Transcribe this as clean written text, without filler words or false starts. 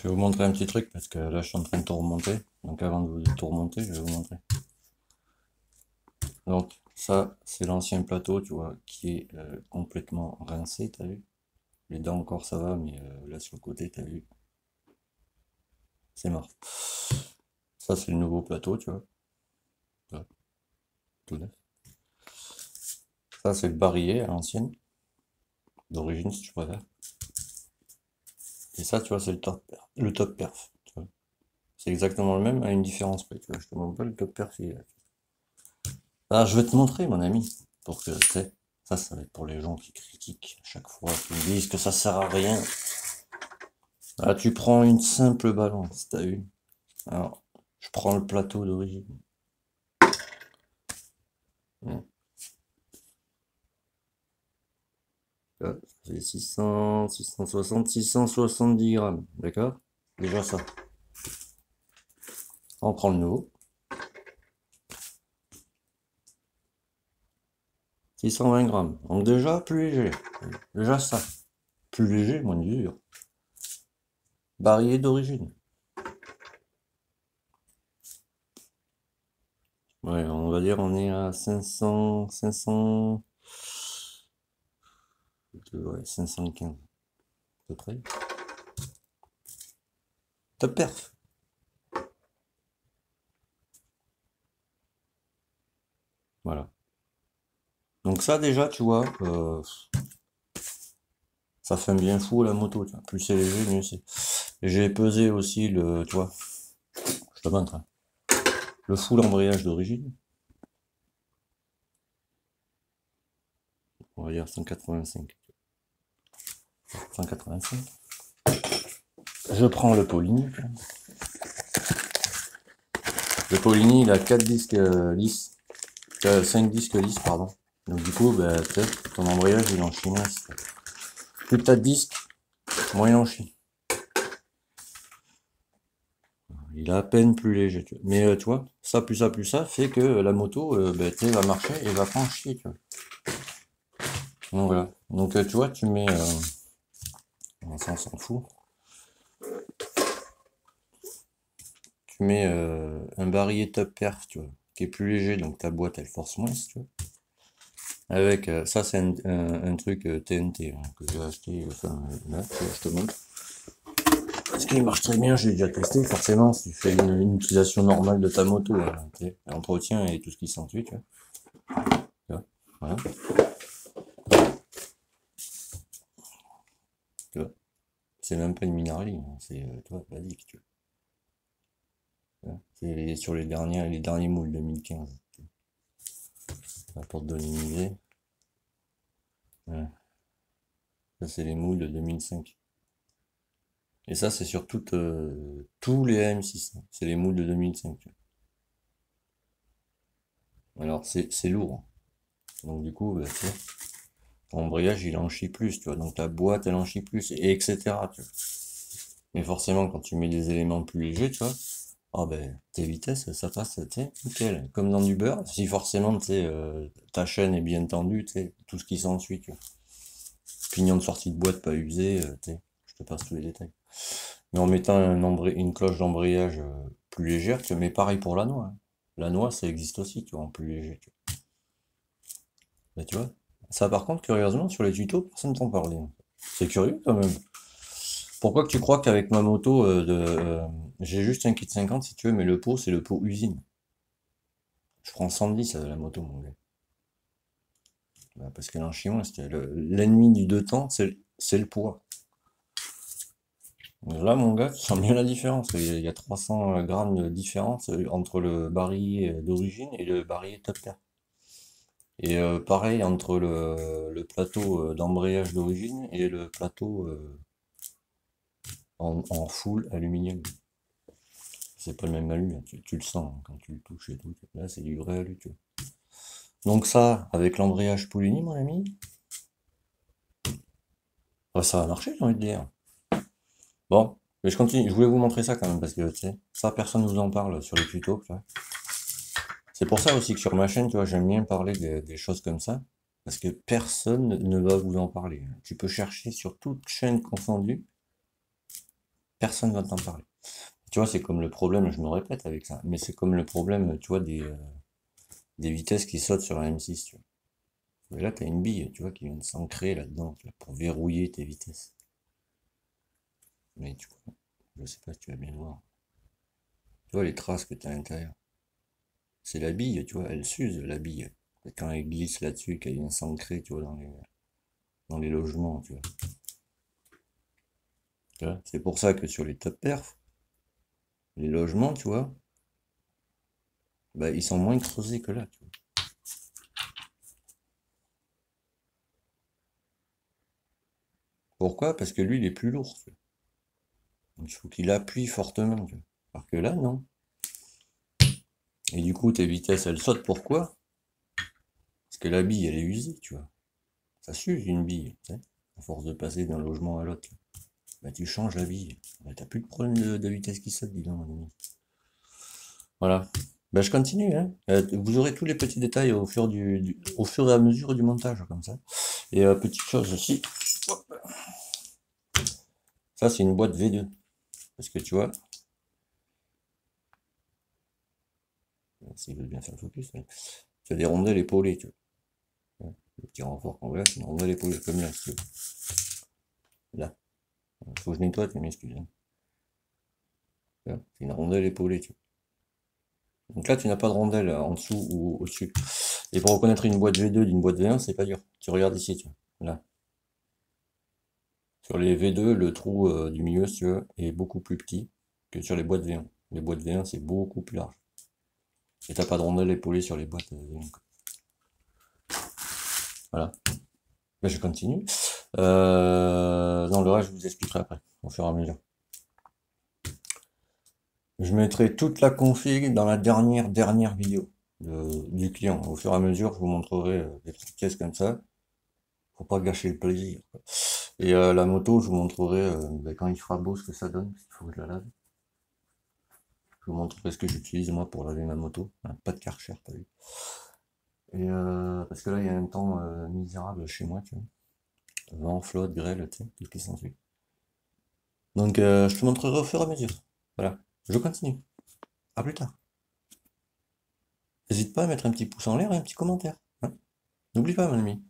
Je vais vous montrer un petit truc parce que là je suis en train de tout remonter. Donc avant de vous tout remonter, je vais vous montrer. Donc ça c'est l'ancien plateau, tu vois, qui est complètement rincé, t'as vu? Les dents encore ça va, mais là sur le côté, t'as vu? C'est mort. Ça c'est le nouveau plateau, tu vois. Là, tout neuf. Ça c'est le barillet à l'ancienne, d'origine si tu préfères. Et ça tu vois c'est le top perf. Tu vois. C'est exactement le même à une différence près, tu vois. Je te montre pas le top perf. Ah, je vais te montrer, mon ami, pour que, tu sais, ça va être pour les gens qui critiquent à chaque fois, qui me disent que ça sert à rien. Ah, tu prends une simple balance, t'as vu? Alors, je prends le plateau d'origine. Hum. Là, ça fait 600, 660, 670 grammes, d'accord? Déjà ça. On prend le nouveau. 620 grammes. Donc déjà, plus léger. Déjà ça. Plus léger, moins dur. Barillet d'origine. Ouais, on va dire on est à 500, 500, ouais, 515 à peu près. Top perf. Voilà. Donc ça déjà, tu vois, ça fait un bien fou à la moto, tu vois. Plus c'est léger, mieux c'est. J'ai pesé aussi le, tu vois, je te montre, hein, le full embrayage d'origine. On va dire 185. 185. Je prends le Paulini. Le Paulini, il a 4 disques lisses. 5 disques lisses, pardon. Donc du coup, bah, peut-être ton embrayage, il en chie moins. Plus t'as de disques, moins il en chie. Il est à peine plus léger, tu vois. Mais tu vois, ça plus ça fait que la moto, bah, tu sais, va marcher et va pas en chier, tu vois. Donc voilà. Donc tu vois, tu mets, ça on s'en fout. Tu mets un barillet top perf, tu vois, qui est plus léger, donc ta boîte elle force moins, tu vois. Avec ça c'est un truc TNT hein, que j'ai acheté, enfin là, tu vois, je te montre. Parce qu'il marche très bien, j'ai déjà testé, forcément, si tu fais une utilisation normale de ta moto, hein, l'entretien et tout ce qui s'ensuit, tu vois. Tu vois, voilà. Tu vois. C'est même pas une minarlie, hein, c'est tu vois, basique, tu vois. C'est sur les derniers moules 2015. Pour te donner une idée. Ouais. Ça c'est les moules de 2005. Et ça c'est sur tous les AM6, hein. C'est les moules de 2005. Tu vois. Alors c'est lourd. Donc du coup, bah, tu vois, ton embrayage il en chie plus, tu vois. Donc ta boîte elle en chie plus, et etc. Tu vois. Mais forcément quand tu mets des éléments plus légers, tu vois, ah ben tes vitesses ça passe, tu sais, nickel. Comme dans du beurre, si forcément tu sais, ta chaîne est bien tendue, tu sais, tout ce qui s'ensuit, tu vois. Pignon de sortie de boîte pas usé, tu sais, je te passe tous les détails. Mais en mettant une cloche d'embrayage plus légère, tu vois, mais pareil pour la noix, hein. La noix, ça existe aussi, tu vois, en plus léger. Tu vois. Mais tu vois, ça par contre, curieusement, sur les tutos, personne t'en parlait. C'est curieux quand même. Pourquoi que tu crois qu'avec ma moto, j'ai juste un kit 50 si tu veux, mais le pot, c'est le pot usine. Je prends 110 la moto, mon gars. Bah, parce que l'en chinois, c'était l'ennemi du deux temps, c'est le poids. Là, mon gars, tu sens bien la différence. Il y a 300 grammes de différence entre le barillet d'origine et le barillet top terre. Et pareil entre le plateau d'embrayage d'origine et le plateau en full aluminium. C'est pas le même alu, hein. Tu le sens hein, quand tu le touches et tout. Là, c'est du vrai alu, tu vois. Donc ça, avec l'embrayage Poulini, mon ami, bah, ça va marcher, j'ai envie de dire. Bon, mais je continue. Je voulais vous montrer ça quand même parce que tu sais, ça, personne ne vous en parle sur les tutos, tu vois. C'est pour ça aussi que sur ma chaîne, tu vois, j'aime bien parler des choses comme ça, parce que personne ne va vous en parler. Tu peux chercher sur toute chaîne confondue, personne va t'en parler. Tu vois, c'est comme le problème, je me répète avec ça, mais c'est comme le problème, tu vois, des vitesses qui sautent sur la M6, tu vois. Et là, t'as une bille, tu vois, qui vient de s'ancrer là-dedans, tu vois, pour verrouiller tes vitesses. Mais tu vois, je sais pas si tu vas bien voir. Tu vois les traces que tu as à l'intérieur. C'est la bille, tu vois, elle s'use, la bille. Et quand elle glisse là-dessus, qu'elle vient s'ancrer, tu vois, dans les logements, tu vois. Tu vois, c'est pour ça que sur les top perfs, les logements, tu vois, bah, ils sont moins creusés que là, tu vois. Pourquoi? Parce que lui, il est plus lourd, tu vois. Donc, il faut qu'il appuie fortement, tu vois. Alors que là, non. Et du coup, tes vitesses, elles sautent. Pourquoi? Parce que la bille, elle est usée, tu vois. Ça s'use une bille, tu sais, à force de passer d'un logement à l'autre. Bah, tu changes la bille. Bah, t'as plus de problème de vitesse qui saute, dis donc, mon ami. Voilà. Bah, je continue, hein. Vous aurez tous les petits détails au fur et à mesure du montage, comme ça. Et petite chose aussi, ça c'est une boîte V2. Parce que tu vois, s'il veut bien faire le focus, ouais. Tu as des rondelles épaulées, tu vois. Le petit renfort qu'on voit, c'est une rondelle épaulée, comme là, si tu veux. Là. Faut que je nettoie, tu m'excuses, hein. Là, c'est une rondelle épaulée, tu vois. Donc là, tu n'as pas de rondelle en dessous ou au-dessus. Et pour reconnaître une boîte V2 d'une boîte V1, c'est pas dur. Tu regardes ici, tu vois. Là. Sur les V2, le trou du milieu, si tu veux, est beaucoup plus petit que sur les boîtes V1. Les boîtes V1, c'est beaucoup plus large. Et t'as pas de rondelle épaulée sur les boîtes V1. Voilà. Là, je continue. Non, le reste, je vous expliquerai après, au fur et à mesure. Je mettrai toute la config dans la dernière vidéo du client. Au fur et à mesure, je vous montrerai des petites pièces comme ça. Faut pas gâcher le plaisir, quoi. Et la moto, je vous montrerai ben, quand il fera beau ce que ça donne. Il faut que je la lave. Je vous montrerai ce que j'utilise moi pour laver ma moto. Hein, pas de Karcher, t'as vu. Et parce que là, il y a un temps misérable chez moi, tu vois. Vent, flotte, grêle, tu sais, tout ce qui s'ensuit. Donc, je te montrerai au fur et à mesure. Voilà. Je continue. À plus tard. N'hésite pas à mettre un petit pouce en l'air et un petit commentaire. Hein. N'oublie pas, mon ami.